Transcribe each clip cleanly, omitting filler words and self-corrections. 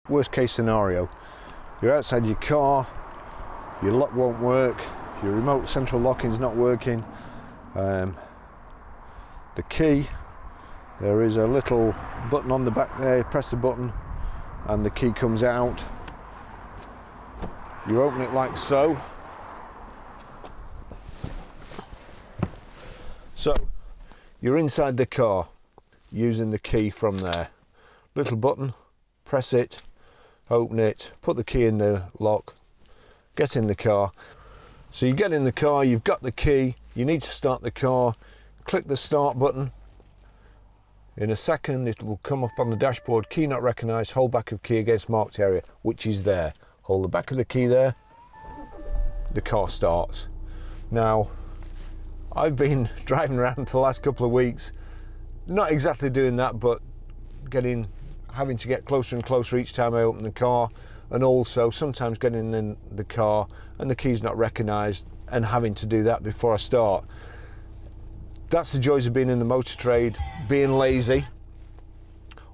Worst case scenario, you're outside your car, your lock won't work, your remote central locking's not working, the key, there is a little button on the back there, press the button and the key comes out. You open it like so. So you're inside the car using the key from there. Little button, press it, open it, put the key in the lock, get in the car. So you get in the car, you've got the key, you need to start the car, click the start button. In a second it will come up on the dashboard, key not recognised, hold back of key against marked area, which is there. Hold the back of the key there, the car starts. Now, I've been driving around for the last couple of weeks, not exactly doing that, but having to get closer and closer each time I open the car, and also sometimes getting in the car and the key's not recognised and having to do that before I start. That's the joys of being in the motor trade, being lazy.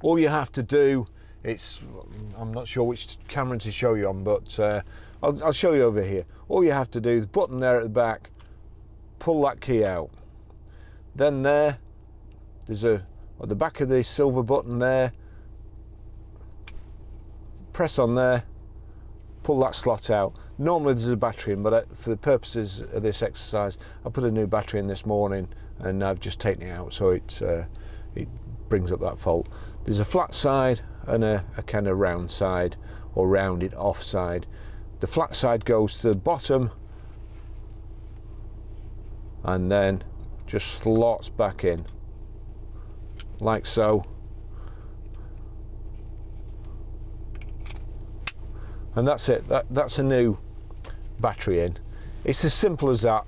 All you have to do, I'm not sure which camera to show you on, but I'll show you over here. All you have to do, the button there at the back, pull that key out. Then there's at the back of the silver button there, press on there, pull that slot out. Normally there's a battery in, but for the purposes of this exercise, I put a new battery in this morning and I've just taken it out, so it brings up that fault. There's a flat side and a kind of round side, or rounded off side. The flat side goes to the bottom and then just slots back in like so, and that's it. That's a new battery in. It's as simple as that.